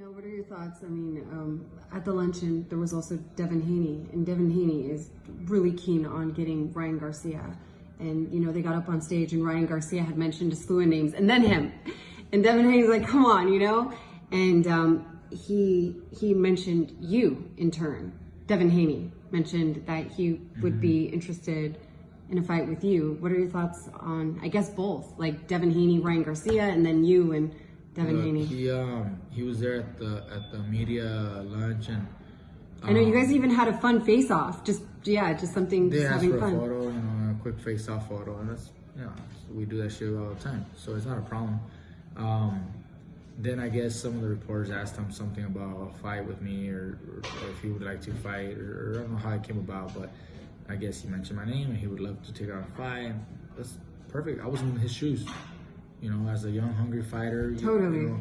Now, what are your thoughts? I mean, at the luncheon, there was also Devin Haney, and Devin Haney is really keen on getting Ryan Garcia. And, you know, they got up on stage, and Ryan Garcia had mentioned a slew of names, and then him. And Devin Haney's like, come on, you know? And he mentioned you in turn. Devin Haney mentioned that he would be interested in a fight with you. What are your thoughts on, I guess, both? Like Devin Haney, Ryan Garcia, and then you and Devin Haney. He was there at the media lunch, and I know you guys even had a fun face-off. Just something. They just asked having for fun. a photo, a quick face-off photo, and that's we do that shit all the time, so it's not a problem. Then I guess some of the reporters asked him something about a fight with me, or if he would like to fight, or I don't know how it came about, but I guess he mentioned my name and he would love to take on a fight. And that's perfect. I was in his shoes. You know, as a young, hungry fighter, Totally.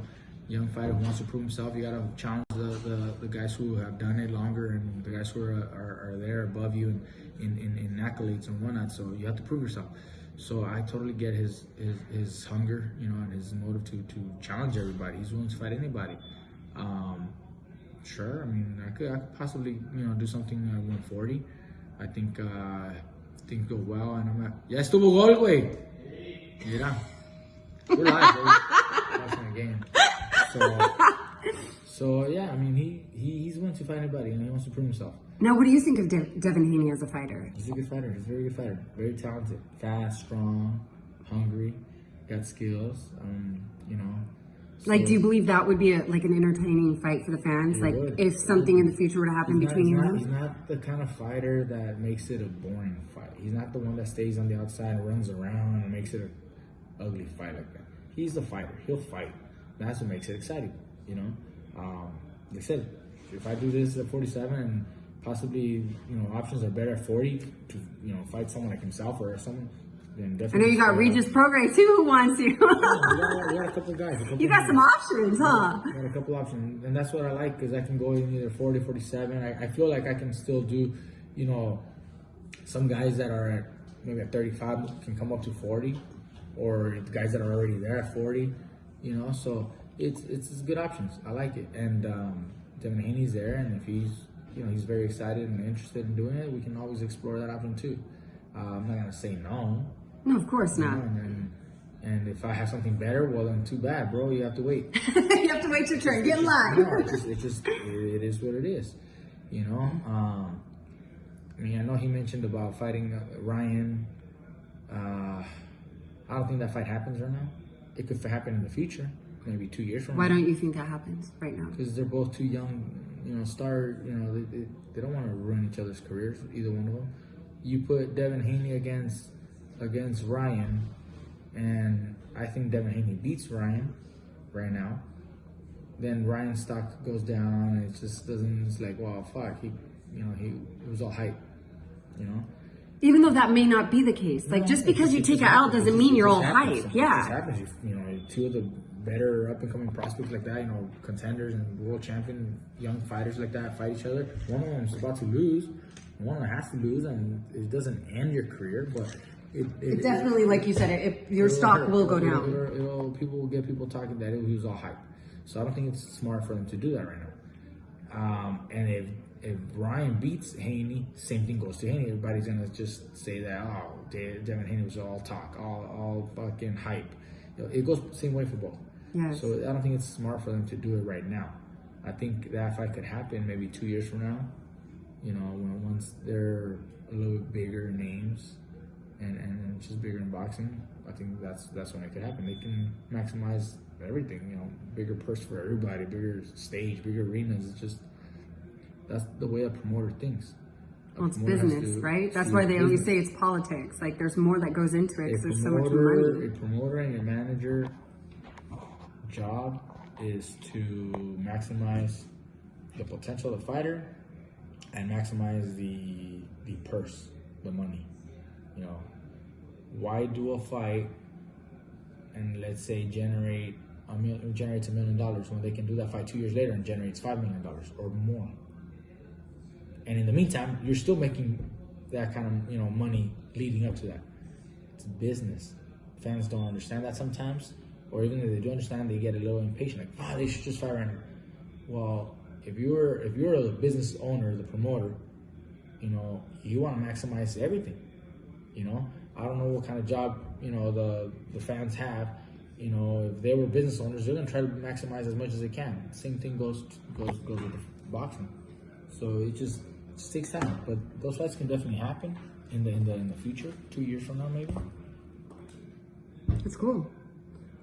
Young fighter who wants to prove himself, you gotta challenge the guys who have done it longer, and the guys who are there above you in accolades and whatnot. So you have to prove yourself. So I totally get his hunger, and his motive to challenge everybody. He's willing to fight anybody. Sure, I mean, I could possibly do something at 140. I think things go well, and I'm ya estuvo gol, güey. Mira. We're live, baby. Watching the game. So yeah, I mean, he's willing to fight anybody, and he wants to prove himself. Now, what do you think of Devin Haney as a fighter? He's a good fighter. He's a very good fighter. Very talented, fast, strong, hungry, got skills. Like, do you believe that would be an entertaining fight for the fans? Like, if something in the future were to happen between you and him? He's not the kind of fighter that makes it a boring fight. He's not the one that stays on the outside and runs around and makes it an ugly fight like that. He's the fighter. He'll fight. That's what makes it exciting, Like I said, if I do this at 47 and possibly, options are better at 40 to, fight someone like himself or someone, then definitely. I know you got Regis Prograis too who wants you. We got a couple of guys. You got some options, huh? Got a couple options. And that's what I like, because I can go in either 40, 47. I feel like I can still do, some guys that are maybe at 35 can come up to 40, or the guys that are already there at 40, so it's good options. I like it. And Devin Haney's there, and if he's very excited and interested in doing it, we can always explore that option too. I'm not gonna say no. No, of course not. And if I have something better, well then too bad, bro. You have to wait. You have to wait your turn. Get in line. No, it is what it is. I mean, I know he mentioned about fighting Ryan. I don't think that fight happens right now. It could happen in the future, maybe 2 years from now. Why don't you think that happens right now? Because they're both too young, they don't want to ruin each other's careers, either one of them. You put Devin Haney against Ryan, and I think Devin Haney beats Ryan right now. Then Ryan's stock goes down, and it just doesn't, it's like, wow, fuck, he was all hype, Even though that may not be the case. Like, just because you take an L doesn't mean you're all hype. Yeah. It happens. Two of the better up-and-coming prospects like that, contenders and world champion young fighters like that fight each other. One of them's about to lose. One of them has to lose, and it doesn't end your career, but it definitely, like you said, your stock will go down. People will get people talking that he was all hype. So I don't think it's smart for them to do that right now. And if Ryan beats Haney, same thing goes to Haney. Everybody's gonna just say that, Devin Haney was all talk, all fucking hype. It goes the same way for both. Yes. So I don't think it's smart for them to do it right now. I think that fight could happen maybe 2 years from now. Once they're a little bit bigger names and just bigger in boxing, I think that's when it could happen. They can maximize everything. Bigger purse for everybody, bigger stage, bigger arenas. It's just. That's the way a promoter thinks. Well, it's business, right? That's why they always say it's politics. Like, there's more that goes into it because there's so much money. A promoter and a manager job is to maximize the potential of the fighter and maximize the purse, the money. Why do a fight and let's say generates $1 million when they can do that fight 2 years later and generates $5 million or more? And in the meantime, you're still making that kind of money leading up to that. It's business. Fans don't understand that sometimes, or even if they do understand, they get a little impatient. Like, they should just fight right now. Well, if you're the business owner, the promoter, you know, you want to maximize everything. You know, I don't know what kind of job, you know, the fans have. You know, if they were business owners, they're gonna try to maximize as much as they can. Same thing goes with the boxing. So it just takes time, but those fights can definitely happen in the future, 2 years from now maybe. That's cool.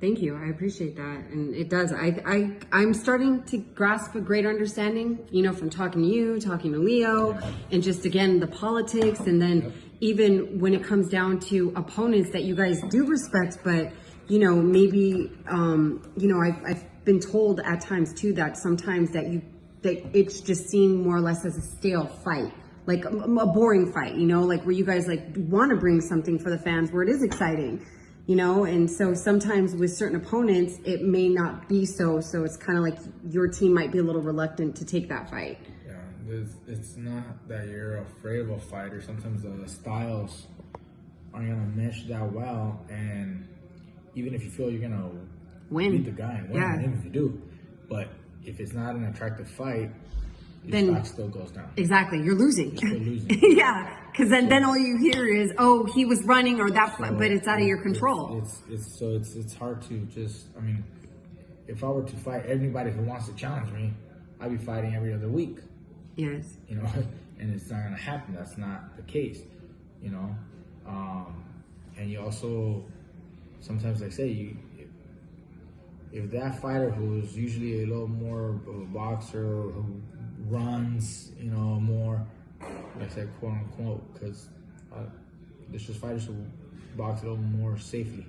Thank you. I appreciate that. And it does. I'm starting to grasp a great understanding, you know, from talking to you, talking to Leo, and just, again, the politics. And then even when it comes down to opponents that you guys do respect, but, you know, maybe, you know, I've been told at times, too, that sometimes that it's just seen more or less as a stale fight. Like a boring fight, you know, like where you guys like want to bring something for the fans where it is exciting. You know, and so sometimes with certain opponents, it may not be so. So it's kind of like your team might be a little reluctant to take that fight. Yeah, it's not that you're afraid of a fighter. Sometimes the styles aren't going to mesh that well. And even if you feel you're going to beat the guy and win, even if you do. But if it's not an attractive fight, your stock still goes down. Exactly. You're losing. You're still losing. Yeah. Because then all you hear is, oh, he was running or that, but it's out of your control. It's hard to just, I mean, if I were to fight anybody who wants to challenge me, I'd be fighting every other week. Yes. You know, and it's not going to happen. That's not the case, you know. And you also, sometimes like say, if that fighter who's usually a little more of a boxer who runs, you know, more, like I said, quote unquote, because there's just fighters who box a little more safely.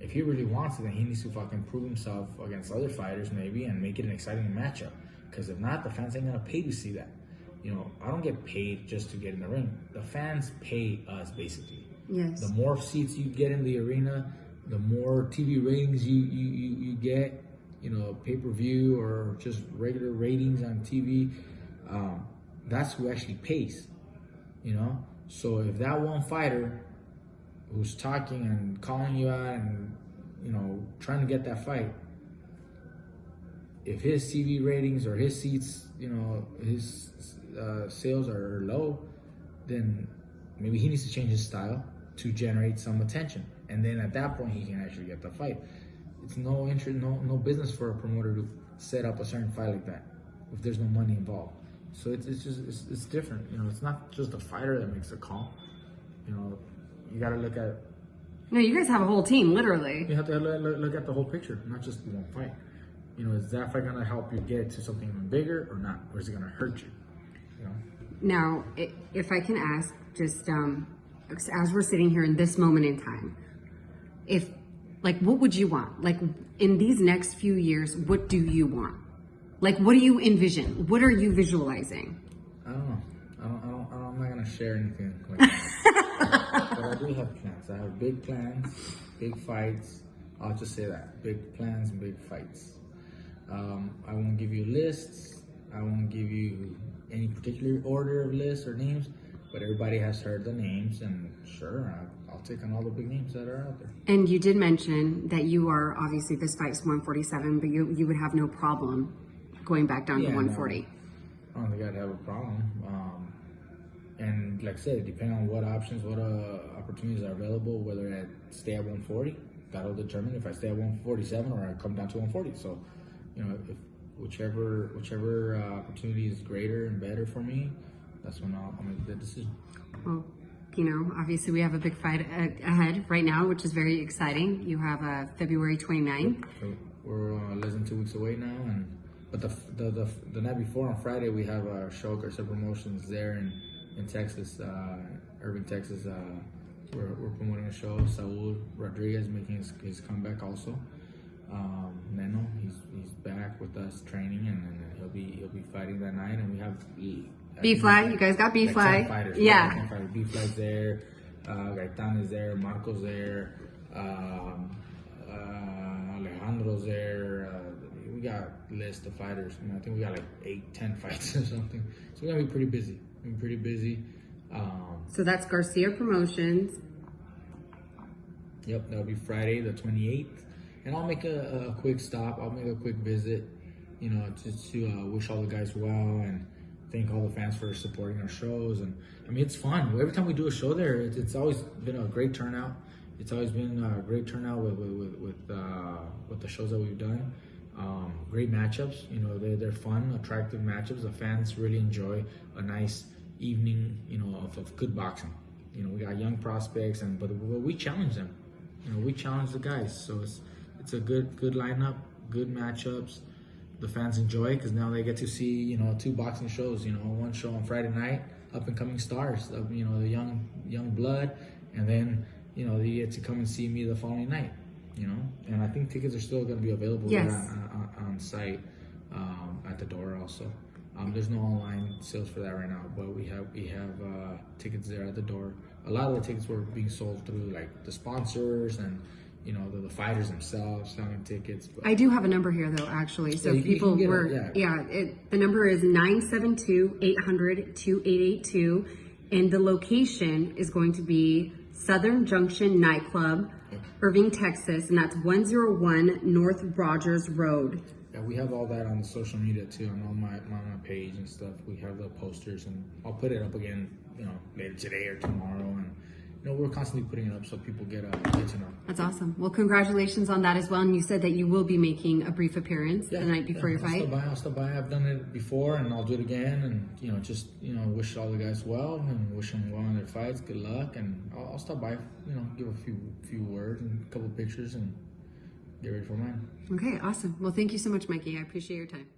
If he really wants it, then he needs to fucking prove himself against other fighters maybe and make it an exciting matchup. Because if not, the fans ain't gonna pay to see that. You know, I don't get paid just to get in the ring. The fans pay us basically. Yes. The more seats you get in the arena, the more TV ratings you get. You know, pay-per-view or just regular ratings on TV. That's who actually pays, you know? So if that one fighter who's talking and calling you out and, you know, trying to get that fight, if his TV ratings or his seats, you know, his sales are low, then maybe he needs to change his style to generate some attention. And then at that point, he can actually get the fight. It's no interest, no business for a promoter to set up a certain fight like that if there's no money involved. So it's different, you know. It's not just the fighter that makes the call. You know, you got to look at. No, you guys have a whole team, literally. You have to look at the whole picture, not just one fight. You know, is that fight gonna help you get to something even bigger or not, or is it gonna hurt you? You know. Now, if I can ask, just as we're sitting here in this moment in time, what would you want? Like in these next few years, what do you want? Like, what do you envision? What are you visualizing? I don't know. I'm not gonna share anything like that. But I do have plans. I have big plans, big fights. I'll just say that: big plans and big fights. I won't give you lists. I won't give you any particular order of lists or names. But everybody has heard the names, and sure, I'll take on all the big names that are out there. And you did mention that you are obviously this fight's 147, but you would have no problem going back down to 140. No, I don't think I'd have a problem. And like I said, depending on what options, what opportunities are available, whether I stay at 140, that'll determine if I stay at 147 or I come down to 140. So, you know, if whichever opportunity is greater and better for me, that's when I'll make the decision. Well, you know, obviously we have a big fight ahead right now, which is very exciting. You have February 29th. So we're less than 2 weeks away now, but the night before on Friday we have a show at Garcia Promotions there in Texas, Irving, Texas. We're promoting a show. Saul Rodriguez making his comeback also. Neno, he's back with us training, and he'll be fighting that night, and we have. B-Fly, you guys got B-Fly. Fighters, yeah. B-Fly's there, Gaitan is there, Marco's there, Alejandro's there. We got a list of fighters. I think we got like 8-10 fights or something. So we're gonna be pretty busy. So that's Garcia Promotions. Yep, that'll be Friday the 28th. And I'll make a quick stop. I'll make a quick visit you know, to wish all the guys well and thank all the fans for supporting our shows. And I mean, it's fun. Every time we do a show there, it's always been a great turnout. It's always been a great turnout with the shows that we've done. Great matchups. You know, they're fun, attractive matchups. The fans really enjoy a nice evening, you know, of good boxing. You know, we got young prospects, but we challenge them. You know, we challenge the guys. So it's a good lineup, good matchups. The fans enjoy because now they get to see, you know, 2 boxing shows. You know, one show on Friday night, up and coming stars, you know, the young blood, and then, you know, they get to come and see me the following night. You know, and I think tickets are still going to be available Yes. on site at the door also. There's no online sales for that right now, but we have tickets there at the door. A lot of the tickets were being sold through like the sponsors and, you know, the fighters themselves selling tickets. But I do have a number here though, actually. So yeah, people the number is 972-800-2882, and the location is going to be Southern Junction Nightclub, Irving, Texas, and that's 101 North Rogers Road. Yeah, we have all that on the social media too, on my page and stuff. We have the posters, and I'll put it up again, you know, later today or tomorrow. And you know, we're constantly putting it up so people get to know. That's awesome. Well, congratulations on that as well. And you said that you will be making a brief appearance the night before your fight. I'll stop by. I've done it before, and I'll do it again. And you know, just wish all the guys well and wish them well in their fights. Good luck, and I'll stop by. You know, give a few words and a couple pictures, and get ready for mine. Okay, awesome. Well, thank you so much, Mikey. I appreciate your time.